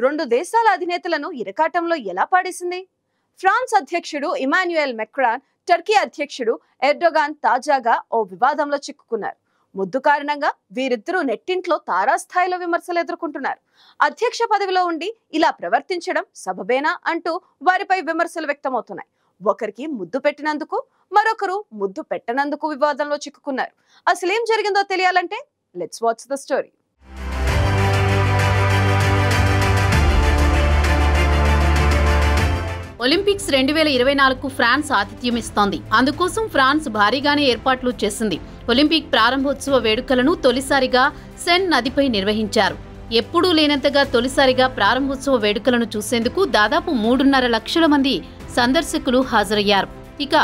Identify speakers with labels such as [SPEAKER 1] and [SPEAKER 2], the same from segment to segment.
[SPEAKER 1] రెండు దేశాల అధినేతలను ఇరకాటంలో ఎలా పాడేసింది? ఫ్రాన్స్ అధ్యక్షుడు ఇమాన్యుయల్ మెక్రాన్, టర్కీ అధ్యక్షుడు ఎర్డోగాన్ తాజాగా ఓ వివాదంలో చిక్కుకున్నారు. ముద్దు కారణంగా వీరిద్దరూ నెట్టింట్లో తారాస్థాయిలో విమర్శలు ఎదుర్కొంటున్నారు. అధ్యక్ష పదవిలో ఉండి ఇలా ప్రవర్తించడం సబబేనా అంటూ వారిపై విమర్శలు వ్యక్తమవుతున్నాయి. ఒకరికి ముద్దు పెట్టినందుకు, మరొకరు ముద్దు పెట్టనందుకు వివాదంలో చిక్కుకున్నారు. అసలేం జరిగిందో తెలియాలంటే let's watch the story.
[SPEAKER 2] Olympics 2024కు ఫ్రాన్స్ ఆతిథ్యం ఇస్తోంది. అందుకోసం ఫ్రాన్స్ భారీగానే ఏర్పాట్లు చేసింది. ఒలింపిక్ ప్రారంభోత్సవ వేడుకలను తొలిసారిగా సెన్ నదిపై నిర్వహించారు. ఎప్పుడూ లేనంతగా తొలిసారిగా ప్రారంభోత్సవ వేడుకలను చూసేందుకు దాదాపు 3.5 లక్షల మంది సందర్శకులు హాజరయ్యారు. ఇక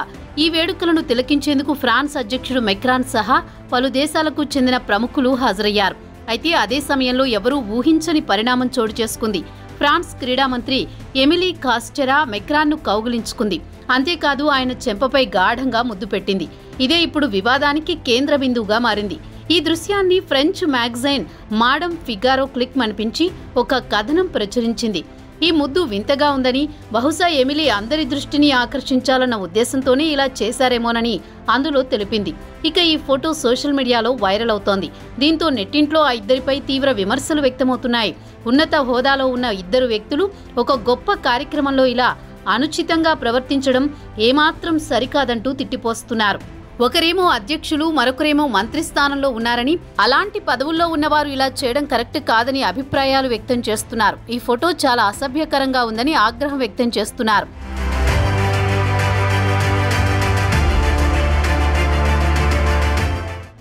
[SPEAKER 2] ఈ వేడుకలను తిలకించేందుకు ఫ్రాన్స్ అధ్యక్షుడు మెక్రాన్ సహా పలు దేశాలకు చెందిన ప్రముఖులు హాజరయ్యారు. అయితే అదే సమయంలో ఎవరూ ఊహించని పరిణామం చోటు చేసుకుంది. ఫ్రాన్స్ క్రీడా మంత్రి ఎమిలీ కాస్టెరా మెక్రాన్ను కౌగిలించుకుంది. అంతేకాదు ఆయన చెంపపై గాఢంగా ముద్దు పెట్టింది. ఇదే ఇప్పుడు వివాదానికి కేంద్ర బిందువుగా మారింది. ఈ దృశ్యాన్ని ఫ్రెంచ్ మ్యాగజైన్ మాడమ్ ఫిగారో క్లిక్ మనిపించి ఒక కథనం ప్రచురించింది. ఈ ముద్దు వింతగా ఉందని, బహుశా ఎమిలీ అందరి దృష్టిని ఆకర్షించాలన్న ఉద్దేశంతోనే ఇలా చేశారేమోనని అందులో తెలిపింది. ఇక ఈ ఫోటో సోషల్ మీడియాలో వైరల్ అవుతోంది. దీంతో నెట్టింట్లో ఆ ఇద్దరిపై తీవ్ర విమర్శలు వ్యక్తమవుతున్నాయి. ఉన్నత హోదాలో ఉన్న ఇద్దరు వ్యక్తులు ఒక గొప్ప కార్యక్రమంలో ఇలా అనుచితంగా ప్రవర్తించడం ఏమాత్రం సరికాదంటూ తిట్టిపోస్తున్నారు. ఒకరేమో అధ్యక్షులు, మరొకరేమో మంత్రి స్థానంలో ఉన్నారని, అలాంటి పదవుల్లో ఉన్నవారు ఇలా చేయడం కరెక్ట్ కాదని అభిప్రాయాలు వ్యక్తం చేస్తున్నారు. ఈ ఫోటో చాలా అసభ్యకరంగా ఉందని ఆగ్రహం వ్యక్తం చేస్తున్నారు.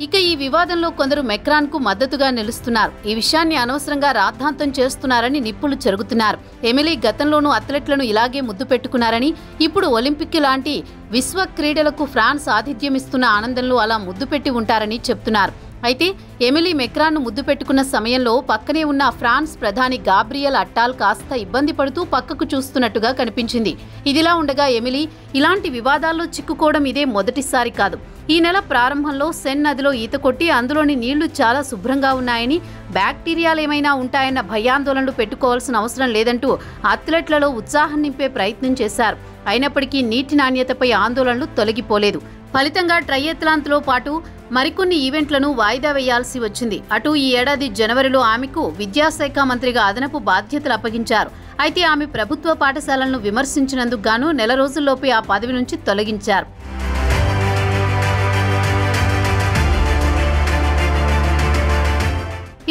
[SPEAKER 2] ఇక ఈ వివాదంలో కొందరు మెక్రాన్కు మద్దతుగా నిలుస్తున్నారు. ఈ విషయాన్ని అనవసరంగా రాద్ధాంతం చేస్తున్నారని నిప్పులు చెరుగుతున్నారు. ఎమిలీ గతంలోనూ అథ్లెట్లను ఇలాగే ముద్దు పెట్టుకున్నారని, ఇప్పుడు ఒలింపిక్ లాంటి విశ్వ క్రీడలకు ఫ్రాన్స్ ఆతిథ్యం ఇస్తున్న ఆనందంలో అలా ముద్దు పెట్టి ఉంటారని చెప్తున్నారు. అయితే ఎమిలీ మెక్రాన్ను ముద్దు పెట్టుకున్న సమయంలో పక్కనే ఉన్న ఫ్రాన్స్ ప్రధాని గాబ్రియల్ అట్టాల్ కాస్త ఇబ్బంది పడుతూ పక్కకు చూస్తున్నట్టుగా కనిపించింది. ఇదిలా ఉండగా ఎమిలీ ఇలాంటి వివాదాల్లో చిక్కుకోవడం ఇదే మొదటిసారి కాదు. ఈ నెల ప్రారంభంలో సెన్ నదిలో ఈత కొట్టి అందులోని నీళ్లు చాలా శుభ్రంగా ఉన్నాయని, బ్యాక్టీరియాలేమైనా ఉంటాయన్న భయాందోళనలు పెట్టుకోవాల్సిన అవసరం లేదంటూ అథ్లెట్లలో ఉత్సాహం నింపే ప్రయత్నం చేశారు. అయినప్పటికీ నీటి నాణ్యతపై ఆందోళనలు తొలగిపోలేదు. ఫలితంగా ట్రయథ్లాన్తో పాటు మరికొన్ని ఈవెంట్లను వాయిదా వేయాల్సి వచ్చింది. అటు ఈ ఏడాది జనవరిలో ఆమెకు విద్యాశాఖ మంత్రిగా అదనపు బాధ్యతలు అప్పగించారు. అయితే ఆమె ప్రభుత్వ పాఠశాలలను విమర్శించినందుకు గాను నెల రోజుల్లోపే ఆ పదవి నుంచి తొలగించారు.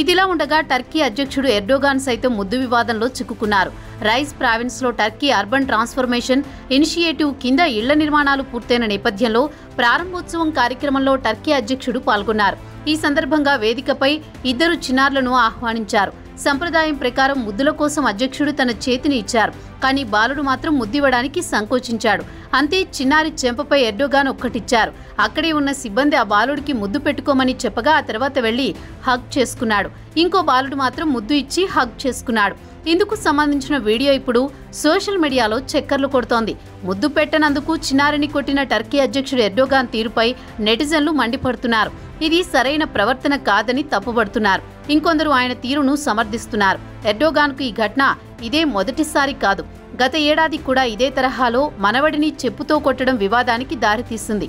[SPEAKER 2] ఇదిలా ఉండగా టర్కీ అధ్యక్షుడు ఎర్డోగాన్ సైతం ముద్దు వివాదంలో చిక్కుకున్నారు. రైస్ ప్రావిన్స్లో టర్కీ అర్బన్ ట్రాన్స్ఫర్మేషన్ ఇనిషియేటివ్ కింద ఇళ్ల నిర్మాణాలు పూర్తయిన నేపథ్యంలో ప్రారంభోత్సవం కార్యక్రమంలో టర్కీ అధ్యక్షుడు పాల్గొన్నారు. ఈ సందర్భంగా వేదికపై ఇద్దరు చిన్నారులను ఆహ్వానించారు. సంప్రదాయం ప్రకారం ముద్దుల కోసం అధ్యక్షుడు తన చేతిని ఇచ్చారు. కానీ బాలుడు మాత్రం ముద్దివ్వడానికి సంకోచించాడు. అంతే చిన్నారి చెంపపై ఎర్డోగాన్ ఒక్కటిచ్చారు. అక్కడే ఉన్న సిబ్బంది ఆ బాలుడికి ముద్దు పెట్టుకోమని చెప్పగా ఆ తర్వాత వెళ్లి హగ్ చేసుకున్నాడు. ఇంకో బాలుడు మాత్రం ముద్దు ఇచ్చి హగ్ చేసుకున్నాడు. ఇందుకు సంబంధించిన వీడియో ఇప్పుడు సోషల్ మీడియాలో చక్కర్లు కొడుతోంది. ముద్దు పెట్టనందుకు చిన్నారిని కొట్టిన టర్కీ అధ్యక్షుడు ఎర్డోగాన్ తీరుపై నెటిజన్లు మండిపడుతున్నారు. ఇది సరైన ప్రవర్తన కాదని తప్పుపడుతున్నారు. ఇంకొందరు ఆయన తీరును సమర్థిస్తున్నారు. ఎర్డోగాన్కు ఈ ఘటన ఇదే మొదటిసారి కాదు. గత ఏడాది కూడా ఇదే తరహాలో మనవడిని చెప్పుతో కొట్టడం వివాదానికి దారితీసింది.